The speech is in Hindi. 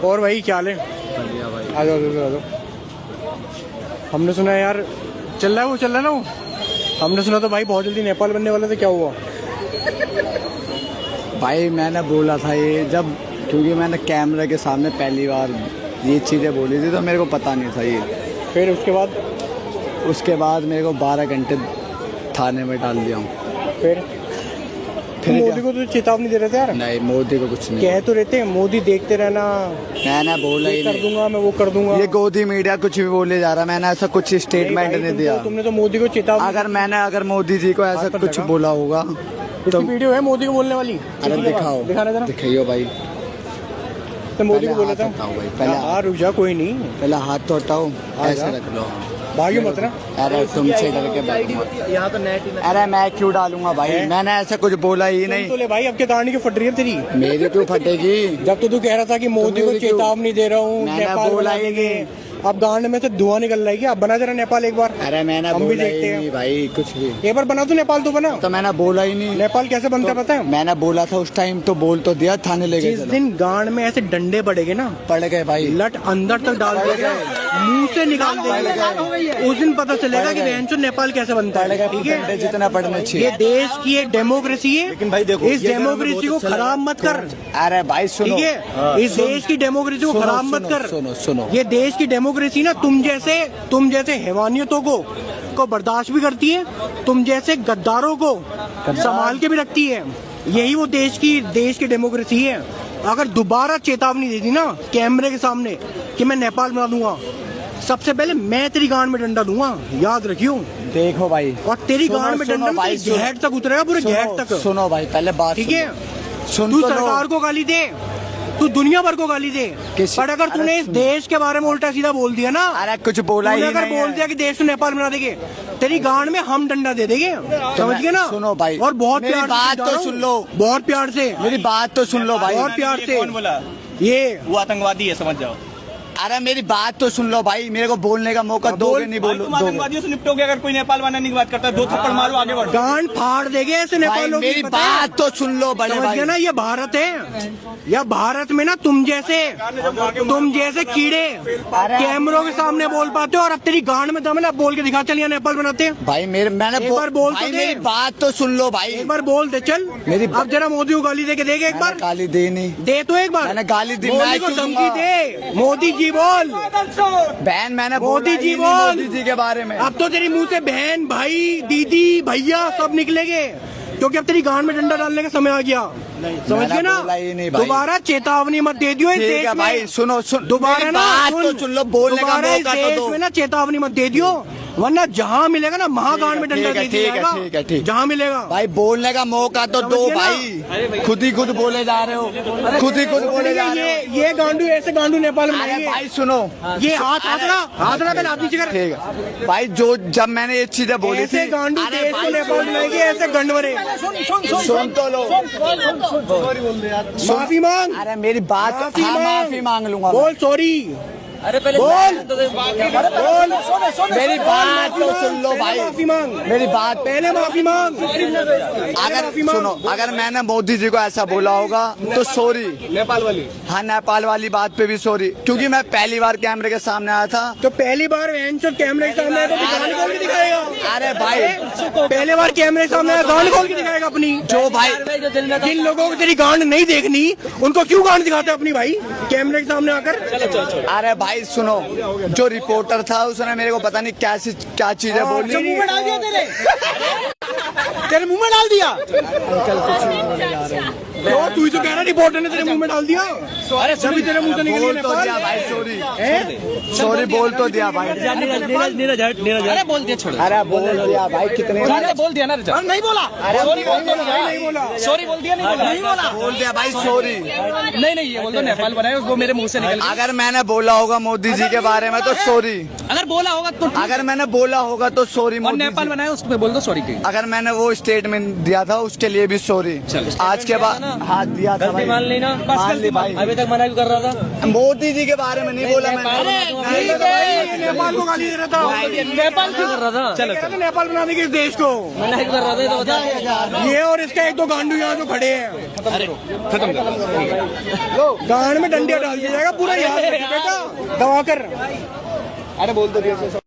और भाई क्या हाल है? बढ़िया भाई। आ जाओ आ जाओ। हमने सुना यार चल रहा है वो, चल रहा है ना वो। हमने सुना तो भाई बहुत जल्दी नेपाल बनने वाला था, क्या हुआ? भाई मैंने बोला था ये जब, क्योंकि मैंने कैमरे के सामने पहली बार ये चीज़ें बोली थी तो मेरे को पता नहीं था ये। फिर उसके बाद मेरे को 12 घंटे थाने में डाल दिया हूँ। फिर मोदी को तो चेतावनी दे रहे थे यार। नहीं, मोदी को कुछ नहीं कह तो रहते हैं मोदी देखते रहना, मैंने बोला ही कर दूंगा मैं, वो कर दूंगा। ये गोदी मीडिया कुछ भी बोले जा रहा, मैंने ऐसा कुछ स्टेटमेंट नहीं दिया। तुमने तो मोदी को चेतावनी, अगर मोदी जी को ऐसा कुछ बोला होगा तो वीडियो है मोदी को बोलने वाली। अरे दिखाओ, दिखाना जरा, दिखाइयो भाई। तो मोदी को बोला था पहले रुक जा, कोई नहीं, पहले हाथ तो हटाओ, ऐसे रख लो, भाग्य मत ना। अरे तुमसे डर के यहाँ तो नेट, अरे मैं क्यों डालूंगा भाई, मैंने ऐसा कुछ बोला ही नहीं। तो ले भाई, अब के कहानी क्यों फट रही है तेरी? मेरी क्यों फटेगी? जब तो तू कह रहा था कि मोदी को चेतावनी दे रहा हूँ, मैंने बोला ही नहीं। अब गांड में से धुआं निकल रहा है क्या? अब बना जरा नेपाल एक बार। अरे मैंने हम भी बोला देखते ही हैं नहीं भाई, कुछ भी एक बार बना, तो नेपाल तो बना। तो मैंने बोला ही नहीं। नेपाल कैसे बनता है पता है? मैंने बोला था उस टाइम, तो बोल तो दिया, थाने ले गए। जिस दिन गांड में ऐसे डंडे पड़ेंगे ना, पड़ गए भाई, लट अंदर तक डाल देगा, मुंह से निकाल देगा, उस दिन पता चलेगा कि बहनचोद नेपाल कैसे बनता है। ठीक है, जितना पढ़ना चाहिए। ये देश की एक डेमोक्रेसी है, लेकिन भाई देखो, इस डेमोक्रेसी को खराब मत कर। अरे भाई सुनो, ठीक है, इस देश की डेमोक्रेसी को खराब मत कर। सुनो, ये देश की डेमोक्रेसी ना तुम जैसे हैवानियतों को बर्दाश्त भी करती है, तुम जैसे गद्दारों को संभाल के भी रखती है। यही वो देश की डेमोक्रेसी है। अगर दोबारा चेतावनी दे दी ना कैमरे के सामने कि मैं नेपाल बना दूंगा, सबसे पहले मैं तेरी गांड में डंडा दूंगा, याद रखियो। देखो भाई, और तेरी गांड में डंडा घेट तक उतरेगा, पूरे घेट तक। सुनो भाई, पहले बात ठीक है, सुन, तू सरकार को गाली दे, तू दुनिया भर को गाली दे, पर अगर तूने इस देश के बारे में उल्टा सीधा बोल दिया ना, अरे कुछ बोला ही नहीं, अगर बोल दिया कि देश को नेपाल बना देंगे, तेरी गांड में हम डंडा दे देंगे, समझ गए ना? सुनो भाई, और बहुत मेरी प्यार बात तो सुन लो, बहुत प्यार से मेरी बात तो सुन लो भाई, बहुत प्यार से। कौन बोला? ये वो आतंकवादी है, समझ जाओ। अरे मेरी बात तो सुन लो भाई, मेरे को बोलने का मौका दोगे नहीं? बोलो, तुम आतंकवादियों से निपटोगे अगर कोई नेपाल बनाने की बात करता है, 2 थप्पड़ मारो, आगे बढ़ो। गांड फाड़ देंगे ऐसे नेपाल लोग। मेरी बात तो सुन लो बड़े भाई, ना, ये भारत है, या भारत में ना तुम जैसे कीड़े कैमरों के सामने बोल पाते हो, और अब तेरी गांड में दम है ना, बोल के दिखा, चल यहाँ नेपाल बनाते हैं भाई। मैंने एक बार बोल भाई, तो दे। मेरी बात तो सुन लो भाई, एक बार बोल दे, चल मेरी अब जरा मोदी को गाली दे के देख एक बार। गाली दे नहीं दे तो एक बार, मैंने गाली दी, मोदी को धमकी दे, मोदी जी बोल, बहन मैंने मोदी जी बोल, मोदी जी के बारे में। अब तो तेरी मुंह से बहन, भाई, दीदी, भैया सब निकलेंगे, क्योंकि अब तेरी गांड में डंडा डालने का समय आ गया, समझ गए ना? दोबारा चेतावनी मत दे दियो इस देश में भाई। सुनो दोबारा ना, सुन लो, बोलने का मौका तो दो। में ना चेतावनी मत दे दियो, वरना जहाँ मिलेगा ना महागांड में डंडा दे दिया जाएगा, जहाँ मिलेगा। भाई बोलने का मौका तो दो भाई, खुद ही बोले जा रहे हो, खुद ही बोले जा रहे हो। ये गांडू ऐसे गांडू नेपाल में अरे भाई सुनो, ये हाथ पहले हाथ नीचे कर। ठीक है भाई, जब मैंने ये चीजें बोली थी, ऐसे गांडू देश को नेपाल बनाएंगे, ऐसे गंडवरे। सुन तो लो, माफी मांग। अरे मेरी बात, माफी मांग लूंगा, बोल सॉरी, अरे पहले बोल, मेरी बात तो सुन लो भाई, माफी मांग, मेरी बात पहले माफी मांग। अगर सुनो, अगर मैंने मोदी जी को ऐसा बोला होगा तो सॉरी। नेपाल वाली, हाँ, नेपाल वाली बात पे भी सॉरी, क्योंकि मैं पहली बार कैमरे के सामने आया था। तो पहली बार कैमरे के सामने आया तो गांड खोल के दिखाएगा। अरे भाई, पहले बार कैमरे के सामने आया, गांड खोल के दिखाएगा अपनी। जो भाई, जिन लोगों को तेरी गांड नहीं देखनी, उनको क्यों गांड दिखाते अपनी भाई कैमरे के सामने आकर? अरे भाई सुनो, जो रिपोर्टर था उसने मेरे को पता नहीं क्या चीजें बोली, मुंह में डाल दिया तेरे मुंह में डाल दिया। तो तू ही तो कह रहा रिपोर्टर ने तेरे मुंह में डाल दिया। अरे सभी तेरे मुंह से निकली बोल तो दिया भाई, सॉरी बोल तो दिया भाई। अरे बोल दिया, छोड़ो। अरे बोल दिया भाई, कितने बोल दिया ना, नहीं बोला, सॉरी बोला, सॉरी बोल दिया, नहीं बोला, बोल दिया भाई, सॉरी। नहीं ये बोल दो नेपाल बनाए, उसको मेरे मुंह से निकल। अगर मैंने बोला होगा मोदी जी के बारे में तो सॉरी, अगर बोला होगा तो, अगर मैंने बोला होगा तो सॉरी। और नेपाल बनाए उसको बोल दो सॉरी। अगर मैंने वो स्टेटमेंट दिया था उसके लिए भी सॉरी। आज के बाद, हाँ साथ दिया था भाई। मान ली ना, मान ली भाई। अभी तक मना क्यों कर रहा था? मोदी जी के बारे में नहीं बोला मैंने। ये नेपाल को गाली दे रहा था, नेपाल क्यों कर रहा था? कह रहा था नेपाल बना देंगे इस देश को। मना क्यों कर रहा था ये तो बता। ये और इसका एक दो गांडू यहाँ जो खड़े हैं, खत्म कर। गांड में डंडिया डाल दिया जाएगा पूरा, याद रखिए बेटा, दबा कर। अरे बोल दो